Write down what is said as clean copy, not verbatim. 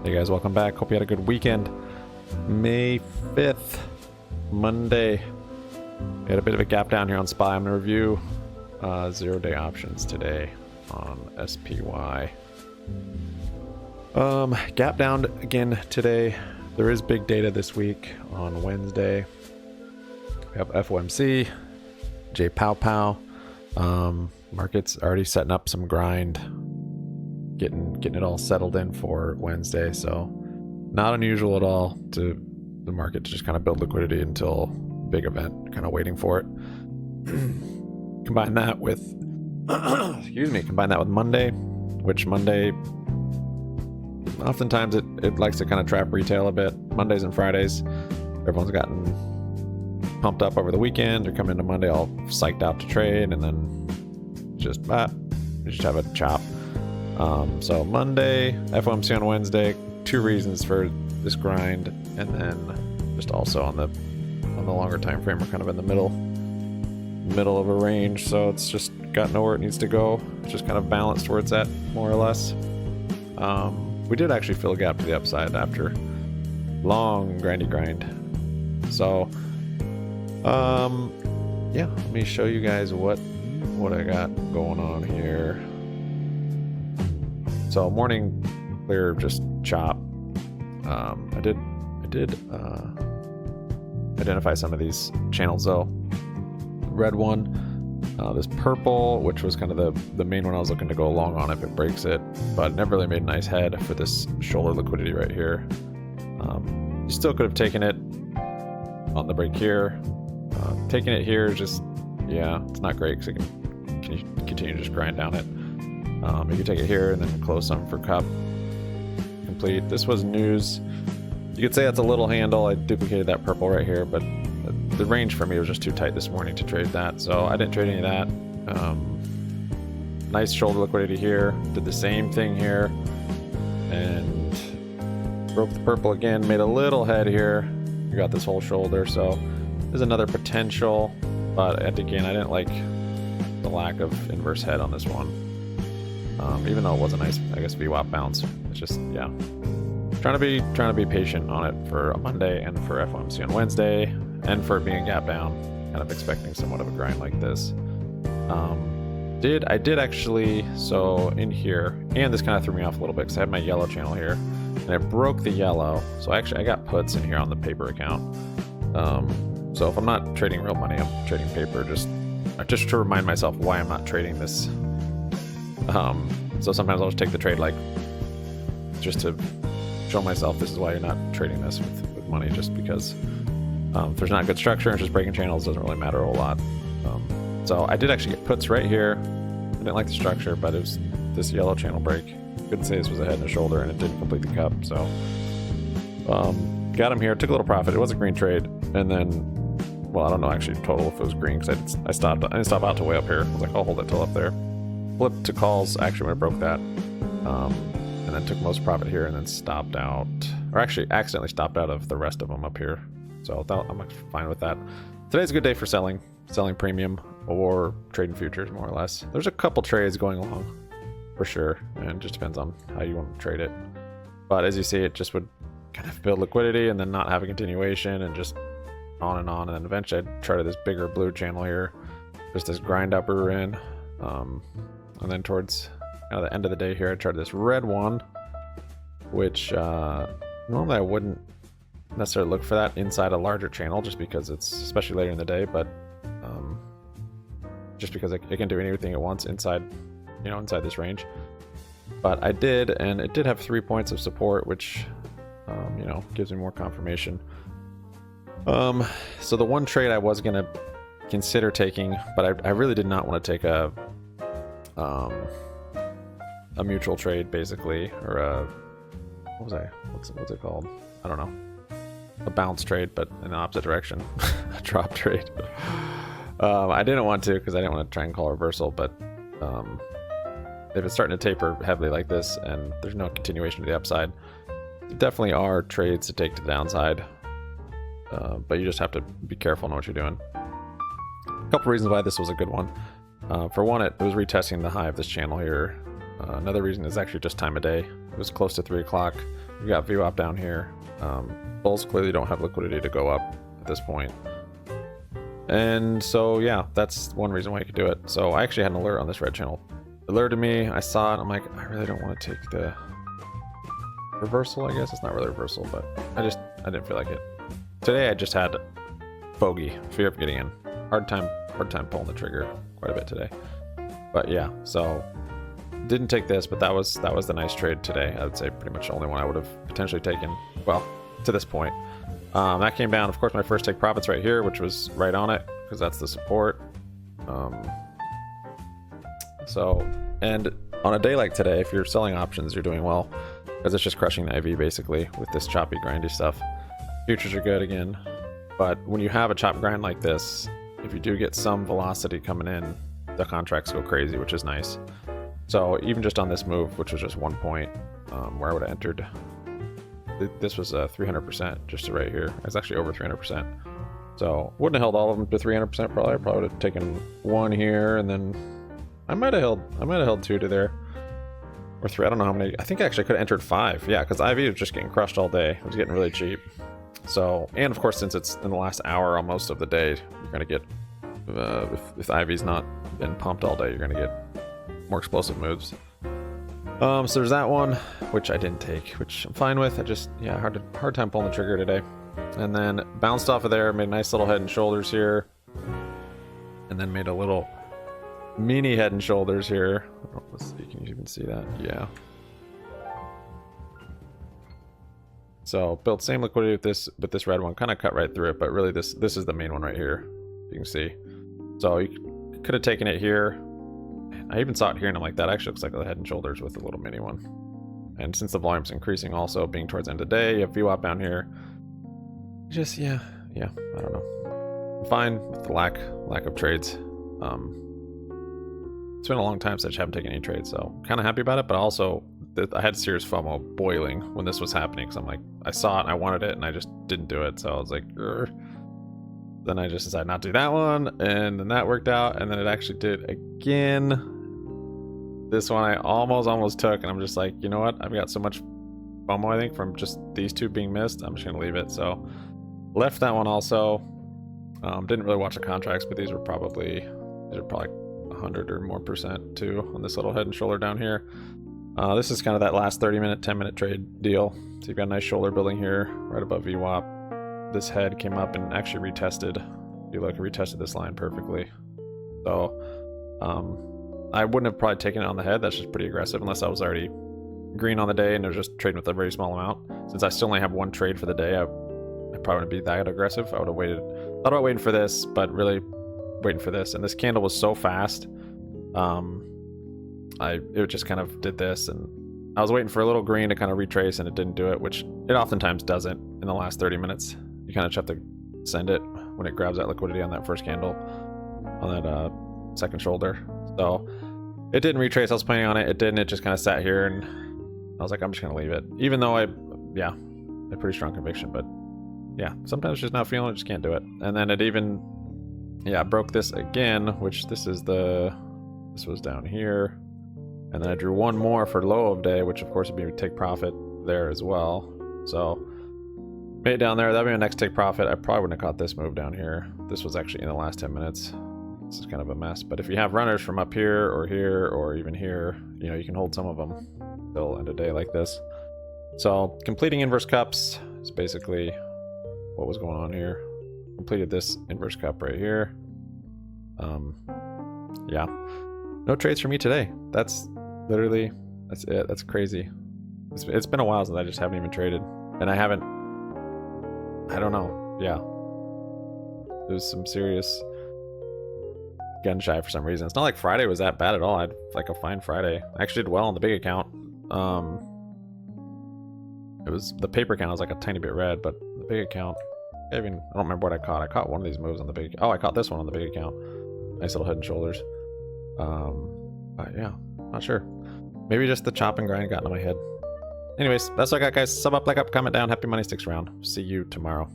Hey guys, welcome back. Hope you had a good weekend. May 5th, Monday. We had a bit of a gap down here on SPY. I'm going to review 0-day options today on SPY. Gap down again today. There is big data this week on Wednesday. We have FOMC, J Pow Pow. Market's already setting up some grind, getting it all settled in for Wednesday. So not unusual at all to the market to just kind of build liquidity until big event, kind of waiting for it. Combine that with combine that with Monday, which Monday oftentimes it likes to kind of trap retail a bit. Mondays and Fridays, everyone's gotten pumped up over the weekend. They're coming into Monday all psyched out to trade, and then just have a chop. So Monday, FOMC on Wednesday, two reasons for this grind, and then just also on the longer time frame, we're kind of in the middle of a range, so it's just got nowhere it needs to go. It's just kind of balanced where it's at, more or less. We did actually fill a gap to the upside after long grindy grind. So yeah, let me show you guys what I got going on here. So morning clear, just chop. I did identify some of these channels though. Red one, this purple, which was kind of the main one I was looking to go long on if it breaks it, but never really made a nice head for this shoulder liquidity right here. You still could have taken it on the break here. Taking it here is just, yeah, it's not great because it can continue to just grind down it. You can take it here and then close some for cup. Complete. This was news. You could say that's a little handle. I duplicated that purple right here, but the range for me was just too tight this morning to trade that, so I didn't trade any of that. Nice shoulder liquidity here. Did the same thing here and broke the purple again. Made a little head here. You got this whole shoulder, so there's another potential, but again, I didn't like the lack of inverse head on this one. Even though it was a nice, I guess, VWAP bounce. It's just, yeah, trying to be patient on it for a Monday and for FOMC on Wednesday, and for it being gap down, kind of expecting somewhat of a grind like this. I did actually, so in here, and this kind of threw me off a little bit because I had my yellow channel here, and I broke the yellow. So actually, I got puts in here on the paper account. So if I'm not trading real money, I'm trading paper just to remind myself why I'm not trading this. So sometimes I'll just take the trade, like, just to show myself this is why you're not trading this with money, just because if there's not good structure and just breaking channels, doesn't really matter a whole lot. So I did actually get puts right here. I didn't like the structure, but it was this yellow channel break. Couldn't say this was a head and a shoulder, and it didn't complete the cup. So got him here, took a little profit. It was a green trade, and then, well, I don't know actually total if it was green because I didn't stop out to way up here. I was like, I'll hold it till up there. Flipped to calls actually when I broke that, and then took most profit here, and then stopped out, or actually accidentally stopped out of the rest of them up here. So I'm fine with that. Today's a good day for selling premium or trading futures, more or less. There's a couple trades going along for sure, and it just depends on how you want to trade it. But as you see, it just would kind of build liquidity and then not have a continuation, and just on, and then eventually I'd try to this bigger blue channel here, just this grind up we were in. And then towards the end of the day here, I tried this red one, which normally I wouldn't necessarily look for that inside a larger channel, just because it's, especially later in the day, but just because it can do anything it wants inside this range. But I did, and it did have 3 points of support, which gives me more confirmation. So the one trade I was gonna consider taking, but I really did not want to take a mutual trade, basically, or a what's it called? I don't know. A bounce trade, but in the opposite direction. A drop trade. I didn't want to because I didn't want to try and call a reversal, but if it's starting to taper heavily like this and there's no continuation to the upside, there definitely are trades to take to the downside, but you just have to be careful and know what you're doing. A couple reasons why this was a good one. For one, it was retesting the high of this channel here. Another reason is actually just time of day. It was close to 3 o'clock. We got VWAP down here. Bulls clearly don't have liquidity to go up at this point. And so, yeah, that's one reason why you could do it. So I actually had an alert on this red channel. It alerted me, I saw it, I'm like, I really don't want to take the reversal, I guess. It's not really reversal, but I didn't feel like it. Today I just had bogey, fear of getting in. Hard time pulling the trigger quite a bit today. But yeah, so didn't take this, but that was the nice trade today. I would say pretty much the only one I would have potentially taken, well, to this point. That came down, of course, my first take profits right here, which was right on it, because that's the support. So, and on a day like today, if you're selling options, you're doing well, because it's just crushing the IV basically with this choppy, grindy stuff. Futures are good again, but when you have a chop grind like this, if you do get some velocity coming in, the contracts go crazy, which is nice. So even just on this move, which was just 1 point, where I would have entered, this was 300% just right here. It's actually over 300%. So wouldn't have held all of them to 300% probably. I probably would have taken one here, and then I might have held two to there, or three. I don't know how many. I think I actually could have entered 5. Yeah, because IV was just getting crushed all day. It was getting really cheap. So, and of course, since it's in the last hour almost of the day, you're gonna get if IV's not been pumped all day, you're gonna get more explosive moves. So there's that one, which I didn't take, which I'm fine with. I just, yeah, hard time pulling the trigger today. And then bounced off of there, made a nice little head and shoulders here, and then made a little mini head and shoulders here. Let's see, can you even see that? Yeah. So built same liquidity with this red one, kind of cut right through it, but really this is the main one right here. You can see. So you could have taken it here. I even saw it here, and I'm like, that actually looks like a head and shoulders with a little mini one. And since the volume's increasing, also being towards the end of the day, you have VWAP down here. Just yeah, I don't know. I'm fine with the lack of trades. It's been a long time since I just haven't taken any trades, so kind of happy about it. But also, I had serious FOMO boiling when this was happening, because I'm like, I saw it and I wanted it, and I just didn't do it. So I was like, Urgh. Then I just decided not to do that one, and then that worked out, and then it actually did again. This one I almost took, and I'm just like, you know what? I've got so much FOMO, I think, from just these two being missed. I'm just gonna leave it. So left that one also. Didn't really watch the contracts, but these are probably 100 or more % too on this little head and shoulder down here. This is kind of that last 30-minute, 10-minute trade deal. So you've got a nice shoulder building here, right above VWAP. This head came up and actually retested. If you look, it retested this line perfectly. So I wouldn't have probably taken it on the head. That's just pretty aggressive, unless I was already green on the day and they're just trading with a very small amount. Since I still only have one trade for the day, I probably wouldn't be that aggressive. I would have waited. Thought about waiting for this, but really waiting for this. And this candle was so fast. It just kind of did this, and I was waiting for a little green to kind of retrace, and it didn't do it, which it oftentimes doesn't in the last 30 minutes. You kind of just have to send it when it grabs that liquidity on that first candle, on that second shoulder. So it didn't retrace. I was planning on it. It didn't. It just kind of sat here, and I was like, I'm just going to leave it. Even though I had pretty strong conviction, but yeah, sometimes just not feeling it, just can't do it. And then it even, broke this again, which this was down here. And then I drew one more for low of day, which of course would be take profit there as well. So made it down there. That'd be my next take profit. I probably wouldn't have caught this move down here. This was actually in the last 10 minutes. This is kind of a mess. But if you have runners from up here, or even here, you can hold some of them till end of day like this. So completing inverse cups is basically what was going on here. Completed this inverse cup right here. No trades for me today. That's it. That's crazy. It's been a while since I just haven't even traded, and I don't know. Yeah, there's some serious gun shy for some reason. It's not like Friday was that bad at all. I had like a fine Friday. I actually did well on the big account. It was the paper account was like a tiny bit red, but the big account, I don't remember what I caught. I caught one of these moves on the big. Oh, I caught this one on the big account. Nice little head and shoulders. But yeah, not sure. Maybe just the chop and grind got into my head. Anyways, that's what I got, guys. Sub up, like up, comment down. Happy money sticks around. See you tomorrow.